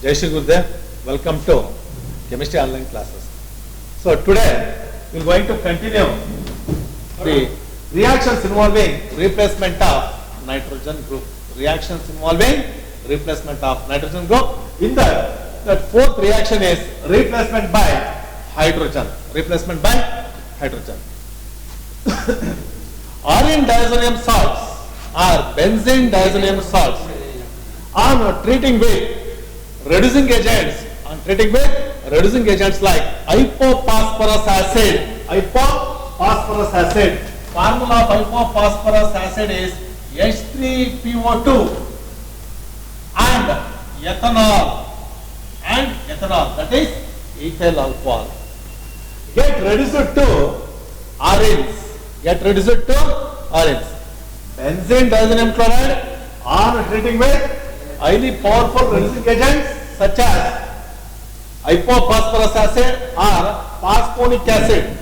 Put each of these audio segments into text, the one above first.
Jai Shri Gurudev, welcome to chemistry online classes. So today we are going to continue the reactions involving replacement of nitrogen group. Reactions involving replacement of nitrogen group. In that fourth reaction is replacement by hydrogen. Replacement by hydrogen. Arene diazonium salts or benzene diazonium salts on treating with reducing agents, like hypophosphorus acid. Formula of hypophosphorus acid is H3PO2 and ethanol, that is ethyl alcohol. Get reduced to arenes. Benzene diazonium chloride on treating with highly powerful reducing agents such as hypophosphorus acid or phosphonic acid,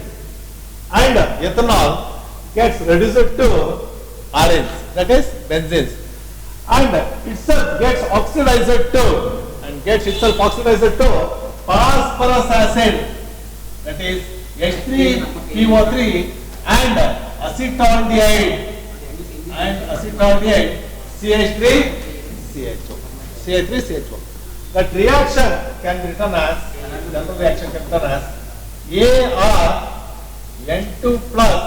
and ethanol gets reduced to arenes, that is benzenes, and itself gets oxidized to phosphorus acid, that is H3PO3 and acetaldehyde CH3CHO. That reaction can be written as, general reaction can be written as ArN2 plus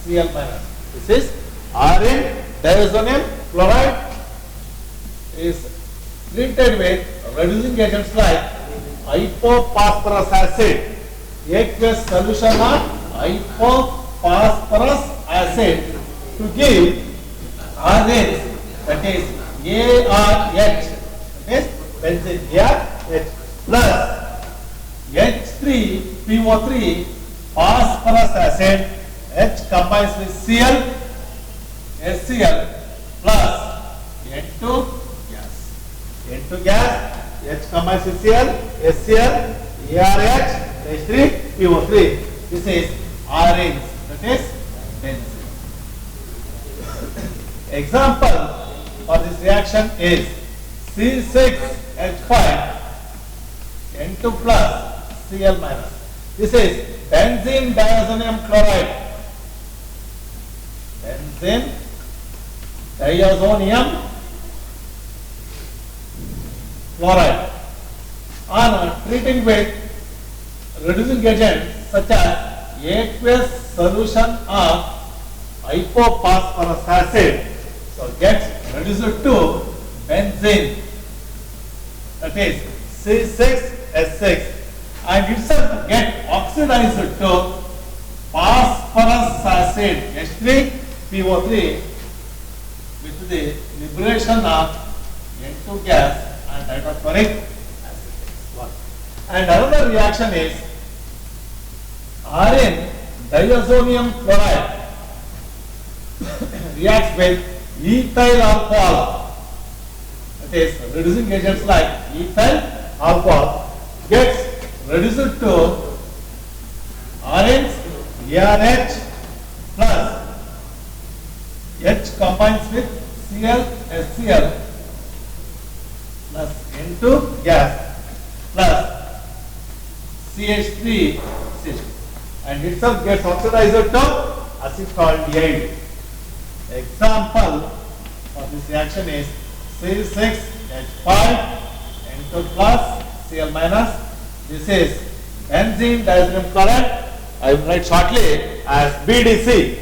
Cl minus. This is arene diazonium chloride is treated with reducing agents like hypophosphorus acid, aqueous solution of hypophosphorus acid to give arenes, that is ARH, that is benzene ARH plus H3PO3 phosphorus acid, H combines with Cl, HCl plus N2 gas, H combines with Cl, HCl, ARH, H3PO3. This is arenes, that is benzene. Example for this reaction is C6H5N2 plus Cl minus. This is benzene diazonium chloride. Benzene diazonium chloride on treating with reducing agent such as aqueous solution of hypophosphorus acid, so gets reduced to benzene, that is C6H6, and itself get oxidized to phosphorus acid H3PO3 with the liberation of N2 gas and hydrochloric acid. And another reaction is arene diazonium chloride reacts with ethyl alcohol, that is reducing agents like ethyl alcohol gets reduced to arenes ARH plus H combines with Cl, HCl plus N2 gas plus CH3CH, and itself gets oxidized to acetaldehyde. Example for this reaction is C6H5N2 plus Cl minus. This is benzene diazonium chloride. I will write shortly as BDC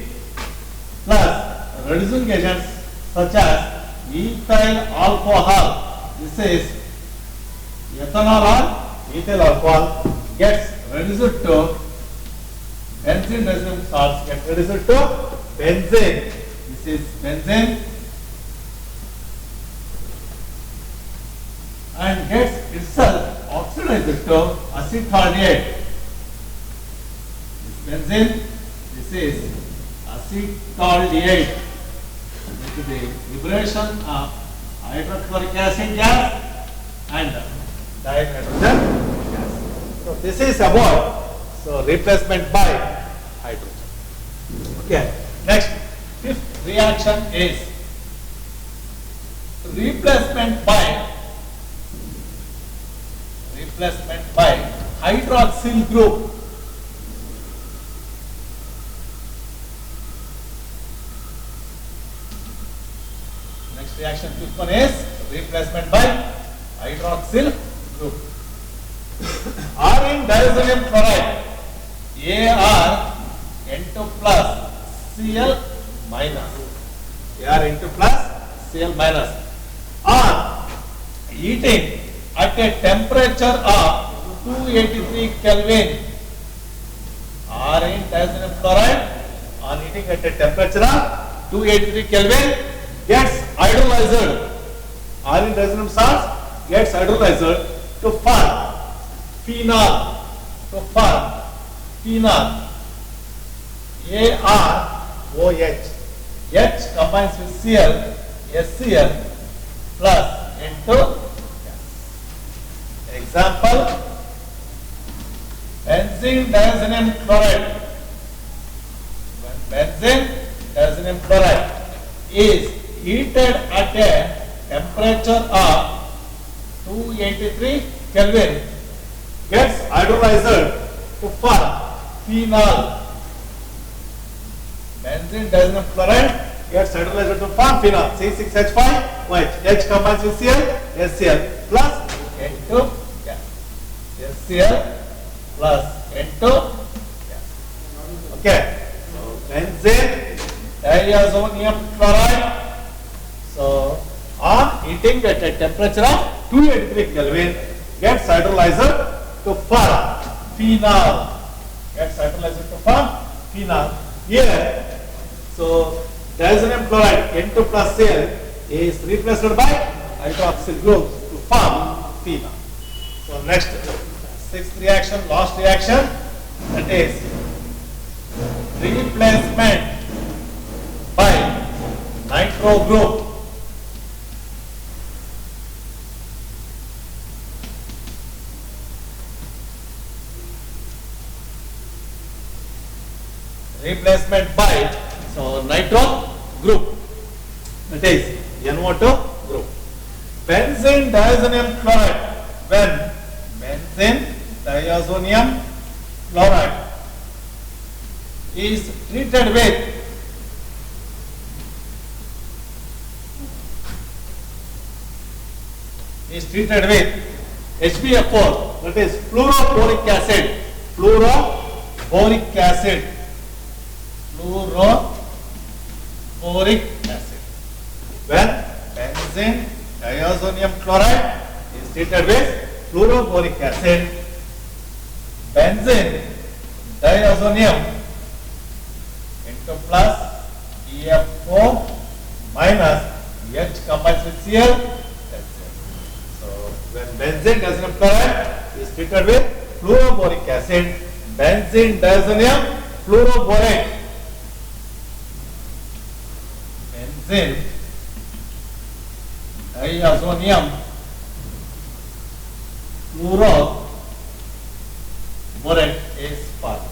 plus reducing agents such as ethyl alcohol. This is ethanol or ethyl alcohol gets reduced to benzene diazonium salts gets reduced to benzene. This is benzene and gets itself oxidized to acetaldehyde. This benzene, this is acetaldehyde with the liberation of hydrochloric acid gas and dihydrogen gas. So this is about replacement by hydrogen. Okay. Next, fifth reaction is replacement by replacement by hydroxyl group. Next reaction, quick one is replacement by hydroxyl group. Arine diazonium chloride, Ar N2 plus Cl minus, Ar N2 plus Cl minus, on heating at a temperature of 283 Kelvin. Arine diazonium chloride on heating at a temperature of 283 Kelvin gets hydrolyzed. Arine diazonium salts gets hydrolyzed to form phenol. ArOH. H combines with Cl, HCl plus N2 gas. Example, benzene diazonium chloride. When benzene diazonium chloride is heated at a temperature of 283 Kelvin, gets hydrolyzed to form phenol. Benzene diazonium chloride gets hydrolyzed to form phenol. C6H5OH. H combines with Cl, HCl plus N2 gas. HCl plus N2 gas. Okay. So benzene diazonium chloride. So on heating at a temperature of 283 Kelvin gets hydrolyzed to form phenol. Gets hydrolyzed to form phenol. Here, so diazonium chloride N2 plus Cl is replaced by hydroxyl group to form phenol. So next, sixth reaction, last reaction, that is replacement by nitro group. Replacement by nitro group, that is NO2 group. Benzene diazonium chloride, when benzene diazonium chloride is treated with HBF4, that is fluoroboric acid. Fluoroboric acid. When benzene diazonium chloride is treated with fluoroboric acid, benzene diazonium N2 plus EF4 minus H combines with Cl. So when benzene diazonium chloride is treated with fluoroboric acid, benzene diazonium fluoroborate. Benzene diazonium fluoroborate is formed.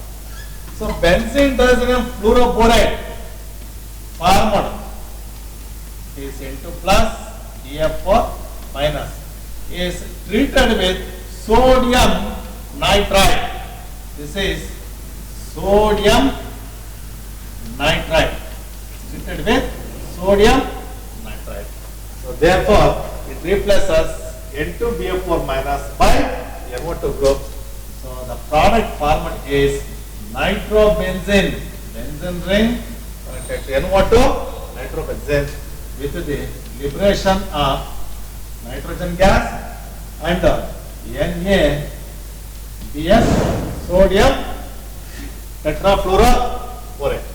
So benzene diazonium fluoroborate formed is N2 plus EF4 minus is treated with sodium nitrite. This is sodium nitrite. Treated with sodium nitrite. So therefore, it replaces N2BF4 minus by NO2 group. So the product formed is nitrobenzene. Benzene ring connected to NO2, nitrobenzene, with the liberation of nitrogen gas and NaBS, sodium tetrafluoroborate.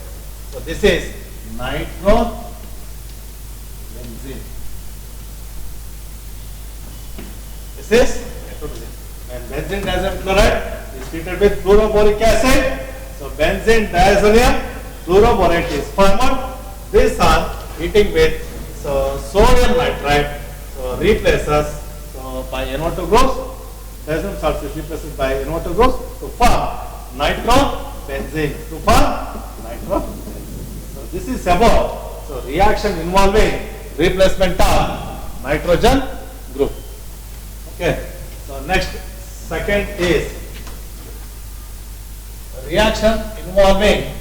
So this is nitrobenzene. This is nitrobenzene. And benzene diazonium chloride is treated with fluoroboric acid. So benzene diazonium fluoroborate is formed. This on heating with sodium nitrite. So replaces by NO2 groups. Diazonium salts is replaced by NO2 groups to form nitrobenzene. So this is about reaction involving replacement of nitrogen group. Okay. So next, Second is reaction involving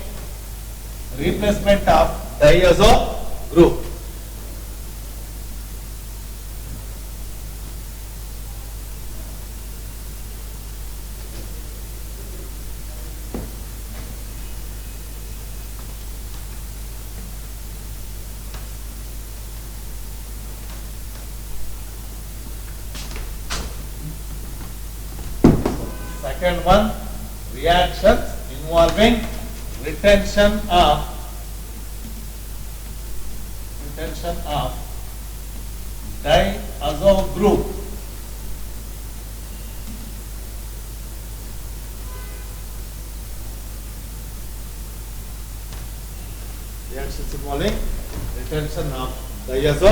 replacement of diazo group. Second one, reactions involving retention of diazo group. Reactions involving retention of diazo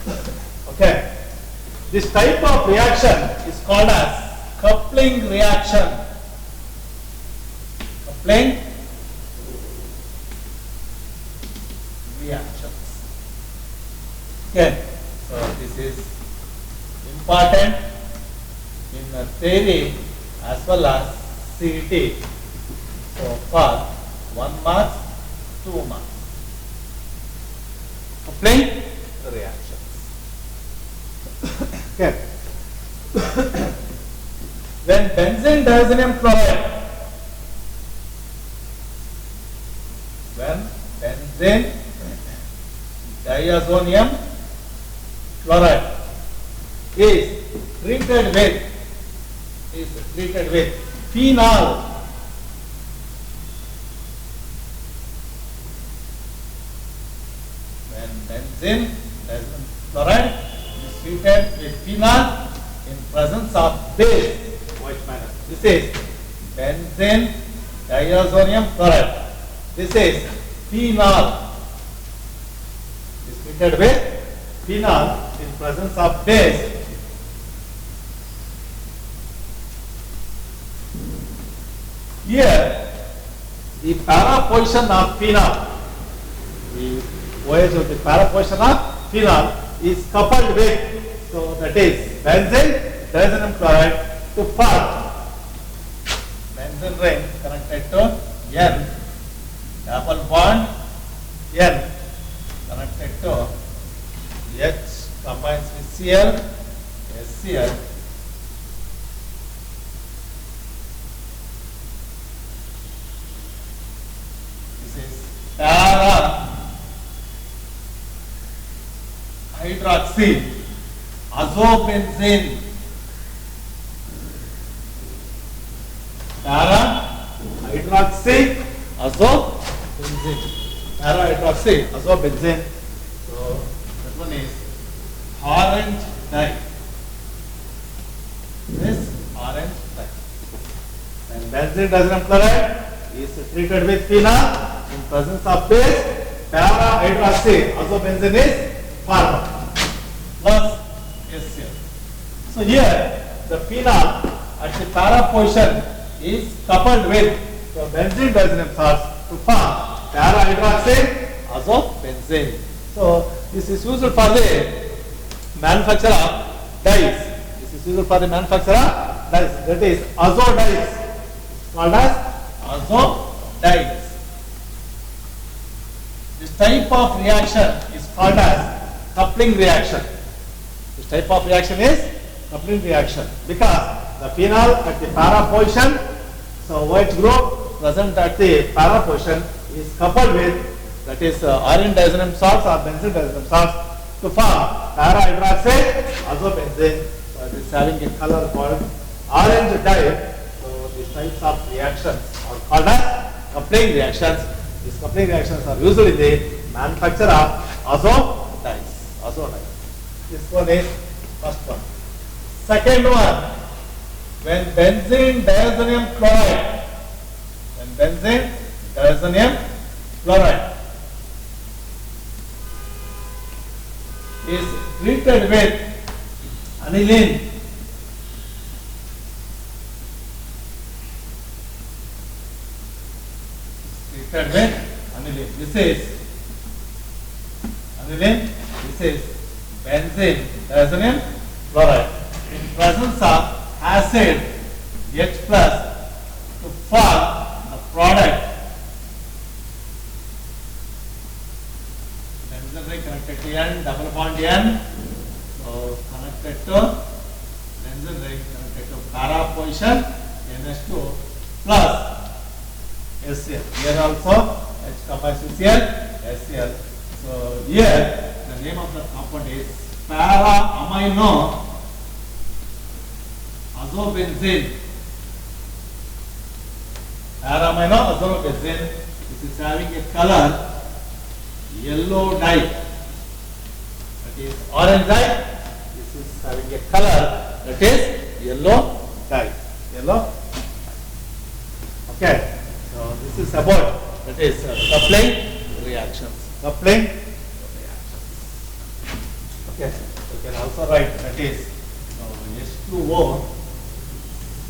group. Okay. This type of reaction is called as coupling reaction. Coupling reactions. Okay, so this is important in the theory as well as CET. So for 1 mark, 2 marks. Coupling reactions. Okay. When benzene diazonium chloride, is treated with phenol, when benzene diazonium chloride is treated with phenol in presence of base, OH minus. This is benzene diazonium chloride. This is phenol. Is treated with phenol in presence of base. Here, the para position of phenol, the OH of the para position of phenol is coupled with, so that is benzene diazonium chloride to form benzene ring connected to N, double bond N connected to H combines with Cl, HCl. This is para hydroxy azobenzene. Para hydroxy azobenzene. Para hydroxy azobenzene. So that one is orange dye. This orange dye. And benzene diazonium chloride is treated with phenol in presence of base. Para hydroxy azobenzene is formed plus HCl. So here the phenol at the para position is coupled with the benzene diazonium salts to form para hydroxy azobenzene. So this is used for the manufacture of dyes. This is used for the manufacture of dyes. That is azo dyes. Called as azo dyes. This type of reaction is called as coupling reaction. This type of reaction is coupling reaction because the phenol at the para position, so OH group present at the para position is coupled with, that is iron diazonium salts or benzene diazonium salts to form para hydroxide azobenzene. So it is having a color called orange dye. So these types of reactions are called as coupling reactions. These coupling reactions are used in the manufacture of azo dyes. Azo dyes. This one is first one. Second one, when benzene diazonium chloride, is treated with aniline, treated with aniline. This is aniline. This is benzene diazoxide chloride. In presence of acid H plus to form the product benzene ring connected to N, double bond N, so connected to benzene ring connected to para position NH2 plus HCl. Here also H combines Cl, HCl. So here the name of the compound is para amino azobenzene. Para amino azobenzene. This is having a color yellow dye. That is orange dye. This is having a color that is yellow dye. Yellow. Okay. So this is about that is coupling reactions. Coupling reactions. Okay. So you can also write that is H2O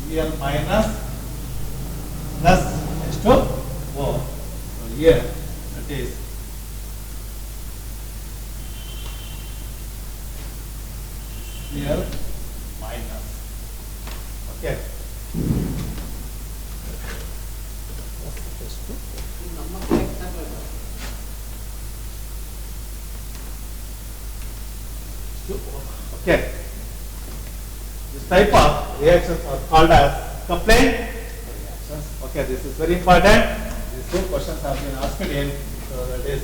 Cl minus plus H2O. So here that is Cl minus. Okay. Okay. This type of reactions are called as coupling reactions. Okay, this is very important. These two questions have been asked in, so that is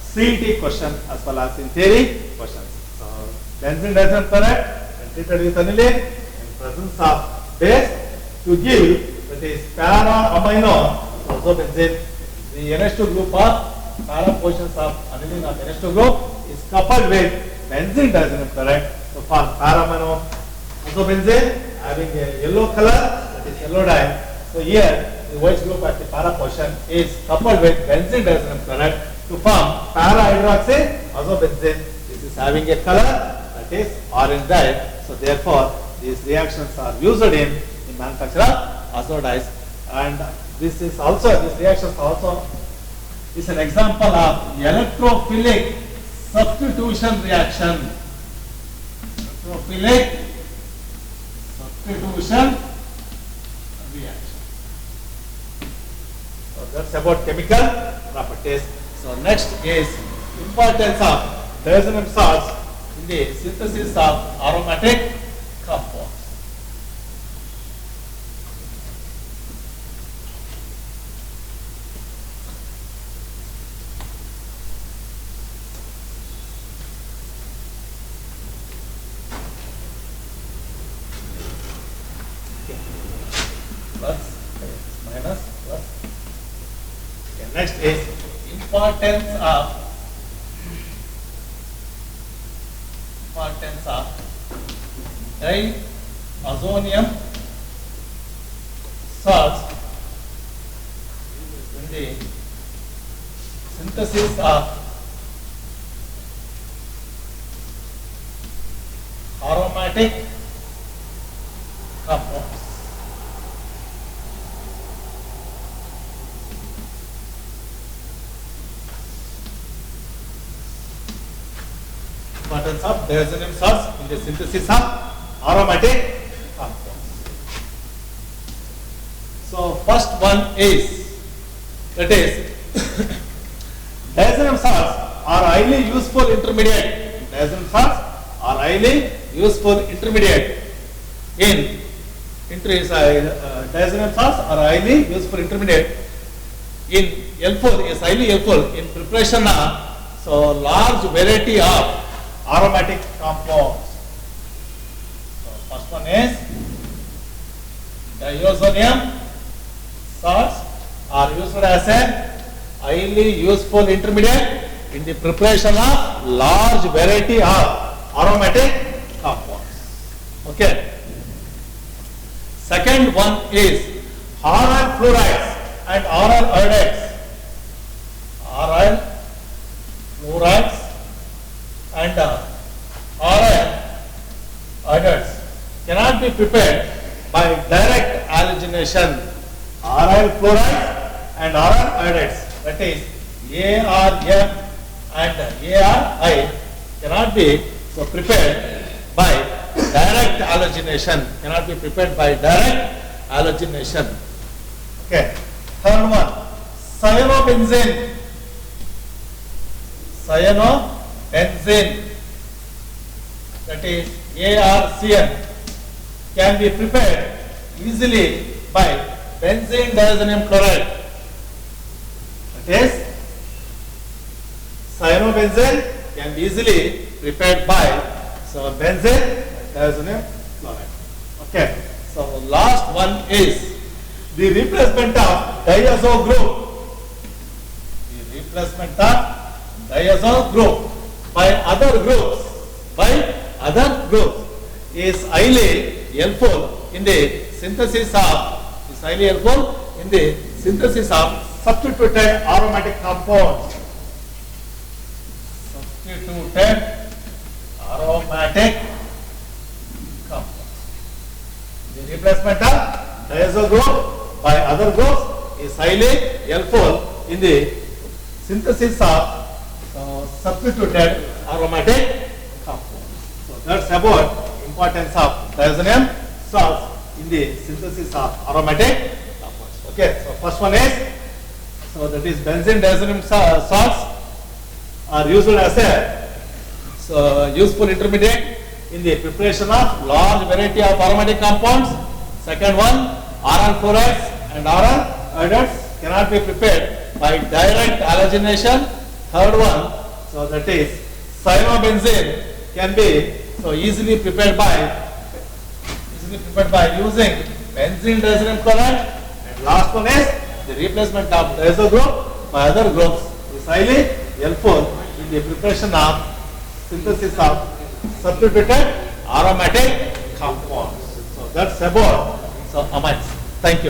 CET question as well as in theory questions. So benzene diazoxide chloride and treated with aniline in presence of base to give that is para amino azobenzene. The NH2 group of para positions of aniline of NH2 group is coupled with benzene diazoxide chloride. So for para amino azobenzene having a yellow color, that is yellow dye. So here the OH group at the para position is coupled with benzene diazoxide chloride to form para hydroxy azobenzene. This is having a color that is orange dye. So therefore these reactions are used in manufacture of azo dyes, and this is also, this reactions also is an example of electrophilic substitution reaction. Electrophilic substitution reaction. So that's about chemical properties. So next is importance of diazoxide salts in the synthesis of aromatic compounds. Plus, minus, plus. Okay, next is importance of diazonium salts in the synthesis of aromatic compounds. Importance of diazonium salts in the synthesis of aromatic compounds. So first one is, that is diazonium salts are highly useful intermediate. Diazonium salts are highly useful intermediate in diazonium salts are highly useful intermediate in helpful, is highly helpful in preparation of so large variety of aromatic compounds. So first one is diazonium salts are used as a highly useful intermediate in the preparation of large variety of aromatic compounds. Okay. Second one is aryl fluorides and aryl iodides. Aryl fluorides and aryl iodides cannot be prepared by direct halogenation. Aryl fluorides and aryl iodides, that is ARM and ARI, cannot be so prepared by direct halogenation, cannot be prepared by direct halogenation. Okay. Third one, cyanobenzene. Cyanobenzene, that is ARCN, can be prepared easily by benzene diazenyl chloride. That is, cyanobenzene can be easily prepared by benzene diazenyl chloride. Okay. So last one is the replacement of diazo group. The replacement of diazo group by other groups is highly helpful in the synthesis of substituted aromatic compounds. Substituted aromatic compounds. The replacement of diazo group by other groups is highly helpful in the synthesis of substituted aromatic compounds. So that's about importance of diazonium salts in the synthesis of aromatic compounds. Okay, so first one is, so that is benzene diazonium salts are used as a useful intermediate in the preparation of large variety of aromatic compounds. Second one, aryl fluorides and aryl iodides cannot be prepared by direct halogenation. Third one, so that is cyanobenzene can be easily prepared by using benzene diazenyl chloride. And last one is the replacement of diazo group by other groups is highly helpful in the preparation of synthesis of substituted aromatic compounds. So that's about amines. Thank you.